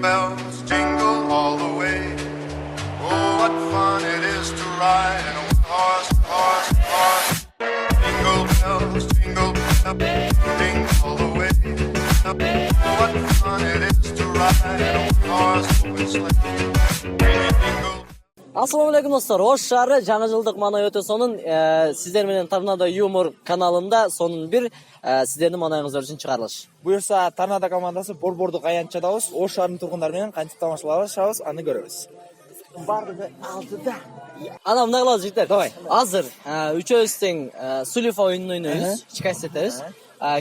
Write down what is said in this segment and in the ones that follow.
bells jingle all the way. Oh, what fun it is to ride in a horse, horse, horse. Jingle bells jingle, jingle all the way. Oh, what fun it is to ride in a horse open sleigh. Jingle. Assalamu alaikum dostlar. Ош шары жаңы жылдык манай өтө сонун сиздер менен Торнадо юмор каналында сонун бир сиздердин маанайыңыздар үчүн чыгарылыш. Буюрса Торнадо командасы борбордук аянтчадабыз. Ош шаарынын тургундары менен кантип тамашалашабыз, аны көрөбүз. Бардыгы алдыда. Ана мындай кылабыз жигиттер. Давай. Азыр үчөөбүз тең сулифа ойунун ойнойбуз, чикас этебиз.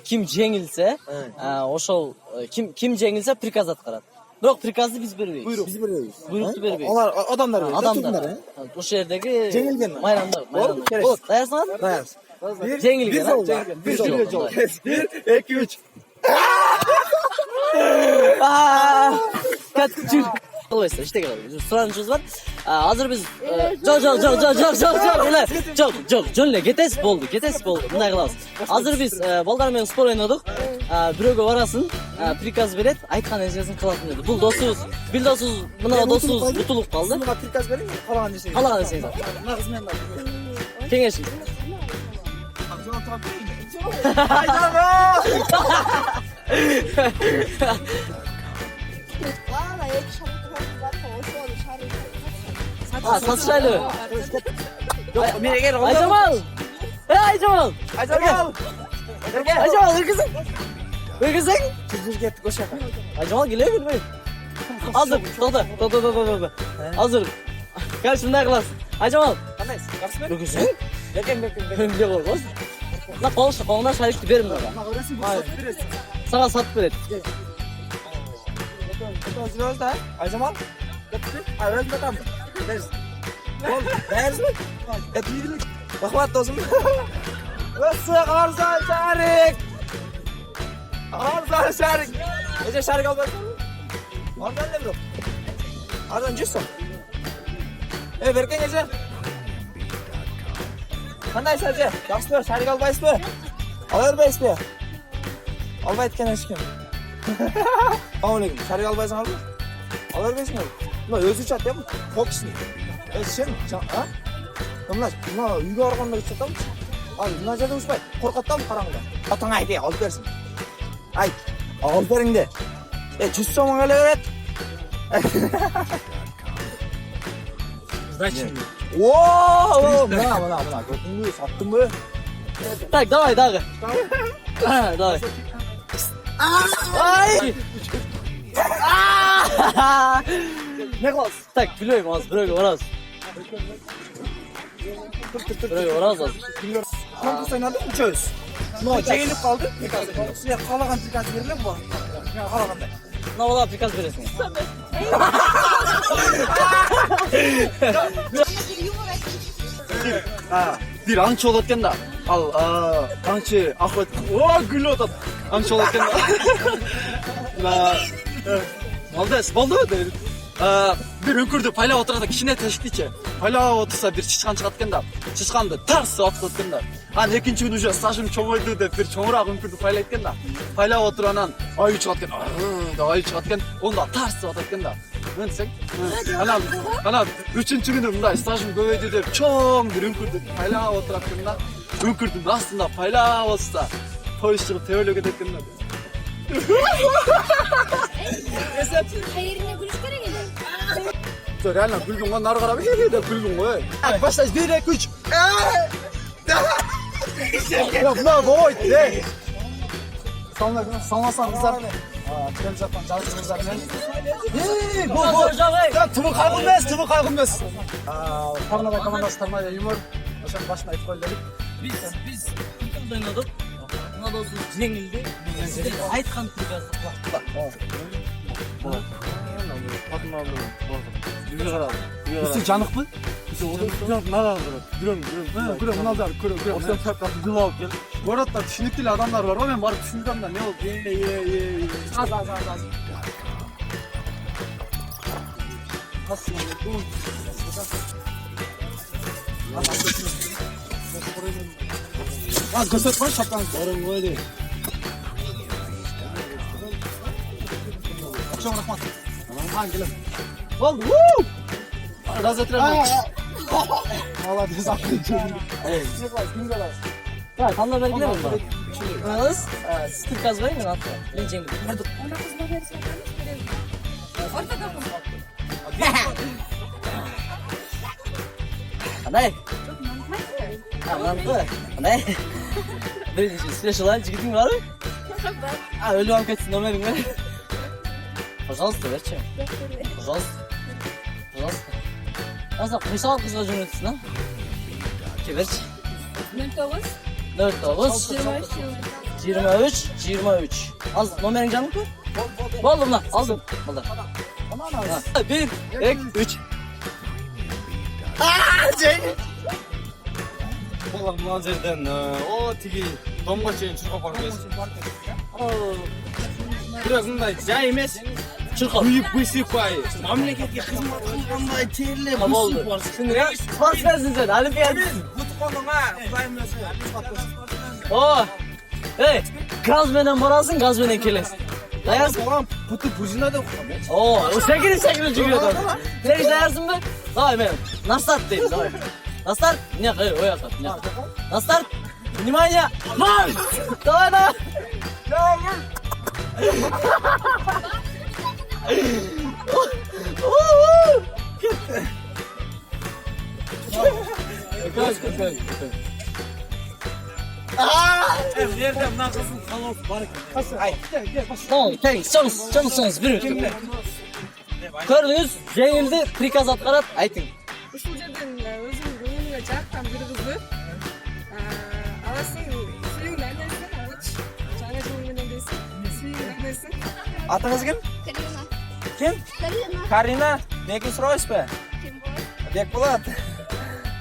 Ким жеңилсе, ошол ким жеңилсе приказ аткарат. Бирок приказды биз бербейбиз. Буйрук беребиз. Буйрукту бербейбиз. Алар адамдар берет. Адамдар. Ошол жердеги жеңилген. майрамдар. Болот, даярсыңар? Даярбыз. Жеңилген. Бир жол. 1, 2, 3. Катчу. Кылбайсыздар, иштеге калабыз. Суранышыбыз бар. Азыр биз жок, жөн эле кетесиз болду. Мындай кылабыз. Азыр биз балдар менен спор ойнодук. Бирөөгө барасын, приказ берет, айткан нерсесин кылатын деди. Бул досубуз, мына досубуз утулуп калды. Мага приказ бериң, калаган нерсени. Калаган нерсени. Мына кыз менен Кеңешиң. Ладно, я еще Сатышайлы. Мен эгер Айжамал. Айжамал. Өргүзүң? Жүзүр кетти көшө. Айжамал келе бербейт. Азыр, токто. Азыр. Каршы мындай кыласыз. Айжамал. Кандайсыз? Жакшымы? Өргүзүң? Берген. Эмне коргоз? Мына колуңда шарикти бер мына. Сага сатып берет. Өзүбүз да. Айжамал. Айран батам. Бол, дайырсың? Эпилик. Рахмат досым. Өссө арзан шарик. Арзан шарик. Эже шарик албайсың? Арзан эле бирок. Арзан 100 сом. Берген эже. Кандайсыз эже? Жакшыбы? Шарик албайсызбы? Ала бербейсизби? Албайт экен эчким. Алейкум. Шарик албайсыңарбы? Ала бербейсиңер? Мына өзү чат эм. Фокусни. Сен, а? Мына үйгө барганда үчөтөм. Мына жерде учпай. Коркот да караңда. Атаң айт, алып берсин. Айт. Алып бериң де. 100 сом келе берет. Зачем? О, мына. Көрдүңбү? Саттыңбы? Так, давай, дагы. Давай. Ай! Не кыласыз? Так, билбейм, азыр бирөөгө барабыз. Бирөөгө барабыз. Конкурс ойнадык, үчөөбүз. Жеңилип калды. Силер каалаган приказ бериле бу. Каалагандай. Мына бала приказ бересиң. Бир аңчы болот экен да. Ал аңчы ахмет. Күлүп атат. Аңчы болот экен да. Молодец, болду дейт. Бир өңкүрдү пайлап отурганда кичине тешиктичи. Пайлап отурса бир чычкан чыгат экен да. Чычканды тарс атып экен да. Анан экинчи күнү уже стажым чоңойду деп бир чоңураак өңкүрдү пайлайт экен да. Пайлап отуруп анан аю чыгат экен. Аю чыгат экен. Онда тарс атат экен да. Мынтсең. Анан үчүнчү күнү мындай стажым көбөйдү деп чоң бир өңкүрдү пайлап отурат экен да. Өңкүрдүн астында пайлап отурса поезд чыгып тебелеп кетет экен да. Хайырына күлүш керек эле. Реально күлгүн го нары карап деп күлгүн го. Баштайбыз 1 2 3. Мына бой. Салмасаң кыздар. Тирем жактан жазып кыздар менен. Тыбы кайгы эмес. Торнадо командасы Торнадо юмор. Ошонун башына айтып коелу дедик. Биз ойнодук. Мына досубуз жеңилди. Айткан приказды кылат. Сиз жаныкпы? Көрөм, мыналар көрөм. Жылап кел. Городдо түшүнүктүү эле адамдар бар го, мен барып түшүндүм да, не болду? Az көрсөтпөй шапкаңызды. Орун койду. Чоң рахмат. Angelim. Oldu. Woo! Razatırım. Молодец, Ha, tanla belgeler mi var? Kız, sıkır kazmayı mı attı? Linçin gibi. Anay. Anladı. Anay. Bir süreç olan çıkıtın var mı? Ha, öyle var kaçsın numarin var. Пожалуйста, верче. Пожалуйста. Пожалуйста. Azda kıysal kızla cümletisin ha? Ki verçe. 49 23 Az numarin canım mı? Buldum lan aldım. Buldum. 1 2 3 Oğlum mына жерден о тиги домго чейин чуркап барып келесиң. Бирок мындай жай эмес. Чуркап. Күйүп высыпай. Мамлекетке кызмат кылгандай терлеп Болду. Спортсменсиң сен, олимпиадист. Бутуконуңа Кудайым өзү О! Эй, газ менен барасың, газ менен келесиң. Даярсың? Балам, путу бужина деп. О, секирип жүргөдөн. Сен даярсыңбы? Давай мен. На старт дейм, давай. На старт. Не, ояка. На старт. Внимание. Марш! Давай, давай. Жерде мына кыздын колоосу бар экен. Ай, Tamam, çabuk, bir minut. Gördünüz, жеңилди приказ аткарат, айтың. Ушул жерден өзүң көңүлүңө жаккан бир кызды аласың, сүйүүңдү айнайсың, алыч. Жаңа жыл менен дейсиң, сүйүүңдү айнайсың. атыңыз ким? Карина. Ким? Карина. Карина. Меники сурайсызбы? Бекболот.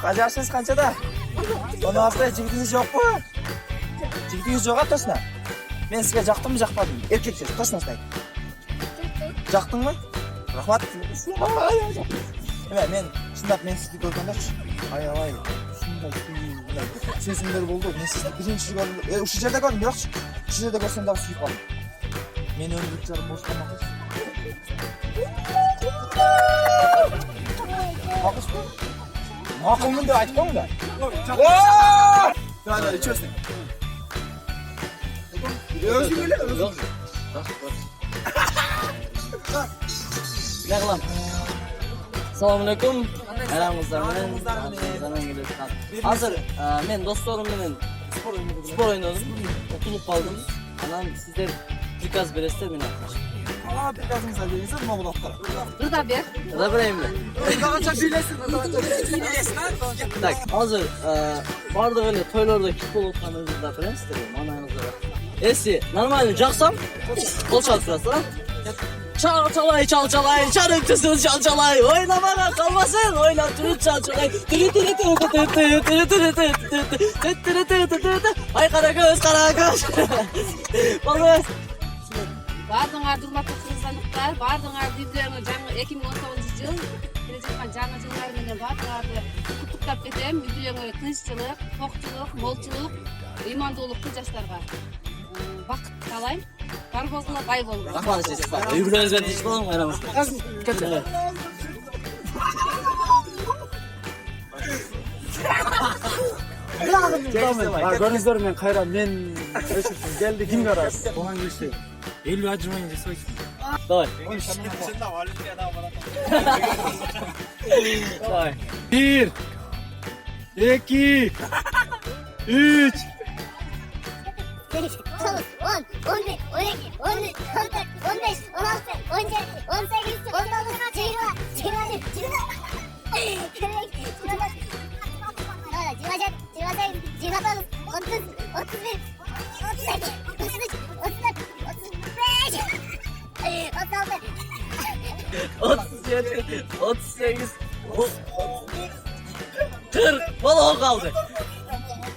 Жашыңыз канчада? 16 жигитиңиз жокпу? Жигитиңиз жок атасына. Мен сизге жактымбы, жакпадымбы? Эркексиз, точно айтайын. Жактыңбы? Рахмат. Мен чындап мен сизди көргөндөрчү. Аябай. Ушундай сезимдер болду. Мен сизди биринчи көрдүм. Ушул жерде көрдүм, бирокчу. Ушул жерде көрсөм дагы сүйүп калдым. Мен өмүрлүк жарым бош калмак. Макулмун деп айтып коюң да. Давай, ичесиң. Өзүң эле, өзүң. Ne kılam? Assalamu alaikum. Aramızda menен Hazır men dostlarım menен spor oynadım. Otulup kaldım. Anam sizler prikaz beresiz men atmışım. Aa, приказыңызга келиңиз, мына булаттар. Рыда бер. Da vereyim mi? Канча бийлесиң, Так, hazır bardıq öyle toylarda futbol otkanınızda bilen istedim anayınızda. Esi, normalde jaksam kol çalsırasın ha? Çalçalay, çarıktısınız çalçalay. Oynamana kalmasın, oynatırın çalçalay. Ay Karagöz. Vallahi. Бардыңар урматтуу кыргызстандыктар, бардыңар биздерге жаңы 2019 жыл келе жаткан жаңы жылдар менен бардыңарды куттуктап кетем. Биздерге тынччылык, токчулук, молчулук, ыймандуулукту жаштарга бакыт каалайм. Бар болгула бай болгула. Rahman siz bak. Öbürünüzden hiç falan mı aramızda? Evet. Көрүңүздөр мен кайра мен өчүрсүм келди кимге арасыз? Оған келсе 50 ажырмайын жасайсың. Давай. Давай. 1 2 3 9, 10, 11, 12, 13, 14, 15, 16, 17, 18, 19, 37, 38, 40. Valla o kaldı.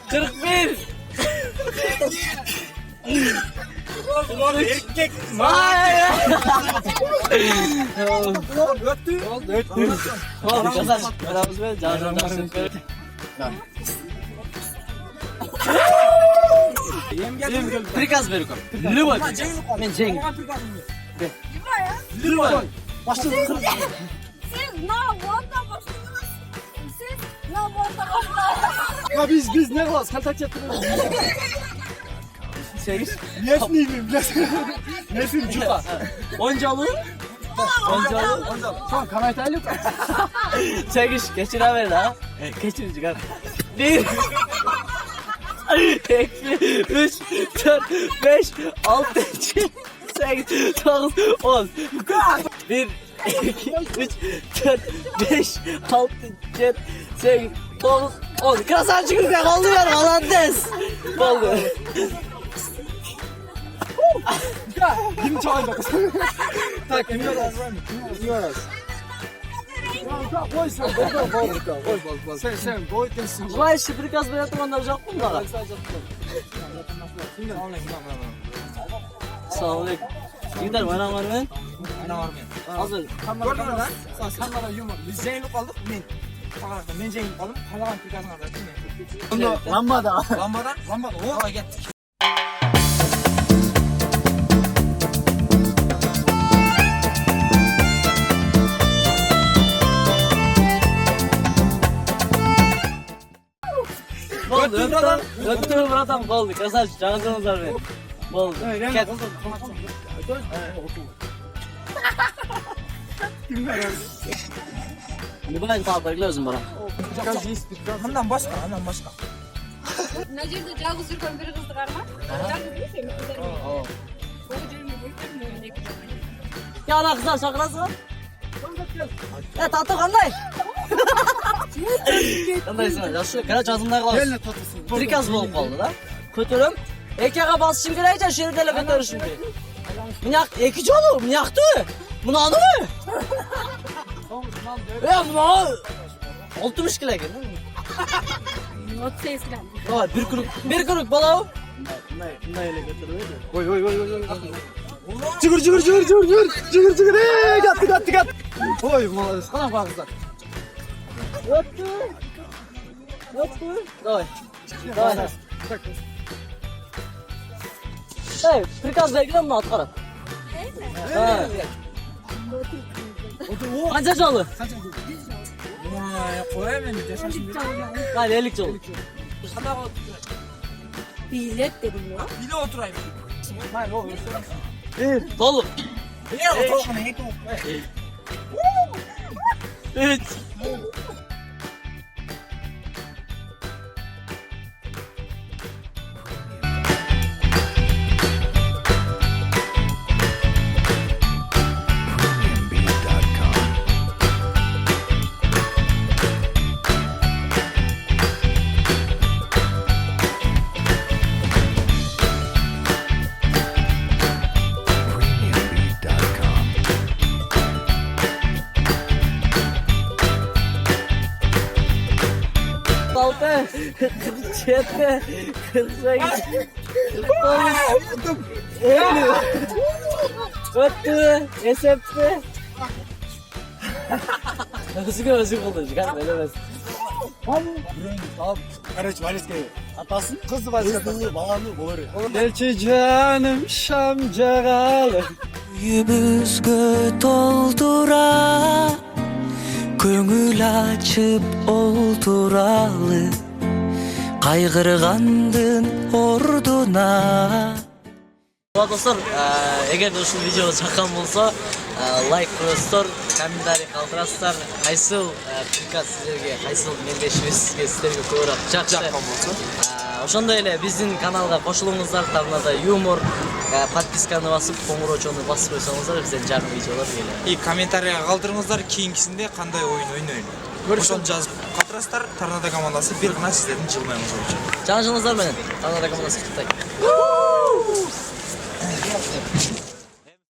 41. эркек Өттү. Tamam, yazar. Aramız ver. Canım. Prikaz veriyorum. Любой. Мен жеңил. Любой. Başladı. Siz ne onda başladınız? Siz ne onda başladınız? Ya biz ne kılaz? Kontak yaptırıyoruz. Sekiz. Nesini yiyeyim? Nesini cuka? Oncalı. Oncalı. Tamam kanaytaylı yok. Sekiz. Geçir haber ha. Geçir çıkar. Bir. 2, 3, 4, 5, 6, 7, 8, 9, 10. 1, 2, 3, 4, 5, 6, 7, 8, 9, 10. Красавчик, как oluyor, молодец. Oldu. Yine çalayım bak. Tak emin olasın. Emin olasın. Tamam koy sen. Koy. Sen koy densin. Желаешь приказ берет он даже акунда. Assalamu alaikum. Gider bana var mı? Ana var mı? Hazır. Gördün mü lan? Kamera yumur. Biz zeynep aldık. Ben zeynep aldım. Kalakan prikazına verdim. Lambada. Lambadan. Hava gittik. Oldu. Öptüm buradan oldu. Красавчик, canınız var benim. Oldu. Ket. Ne böyle tatlıklıyorsun bana? Bundan başka. Mына жерде жалгыз жүргөн бир кызды карма. Жалгыз эмес эми кыздар менен. Бул жерге бөлүп эки жақ. Ya ana kızlar şakırasın. Tatlı kanday. Kandaysın. Ya şu kara çazımlar kalır. Eline tatlısın. Prikaz bolup kaldı da. Kötürüm. Ekeğe basışım gireyce şeridele götürüşüm ki. Minyak eki çolu. Minyaktı. Bunu anı mı? Ya bunu 60 kilo geldi. 38 gram. Vay bir kuruk balığı. Ne öyle götürüyor? Oy. Çıkır. Gat. Oy malades. Kana bak kızlar. Öptü. Давай. Hey, prikaz belgelen mi atkara? Ha. Kaça çalı? Koyayım ben de şaşırdım. Hayır, 50 çalı. Bilet dedim ya. Bir de oturayım. Hayır o. Dolu. Niye oturayım? 3. Altı, 47, 48, 49, 50. Öttü, esepti. Özgür oldu, çıkar veremez. Kardeş valiz geliyor. Atasın kızı valiz geliyor. Bağlı boğuruyor. Elçi canım şamcagalı. Yüzümüzgü doldura Көңүл ачып олтуралы Кайгыргандын ордуна Dostlar, eğer de şu videoda çakan olsa like koyasızlar, kommentariy kaldırasızlar. Kaysıl prikaz sizlerge, kaysıl mendешибиз sizlerge ko'proq жақсы болса. Ошондой эле биздин каналга кошулуңуздар, тармада юмор, подписканы басып, коңгурочону басып койсоңуздар бизден жаңы видеолор келет. И комментарийга калтырыңыздар кийинкисинде кандай оюн ойнойн. Ошону жазып калтырасыздар. Торнадо командасы бир гана сиздердин жылмайыңыз болчу. Жаңы жылыңыздар менен Торнадо командасы куттайт.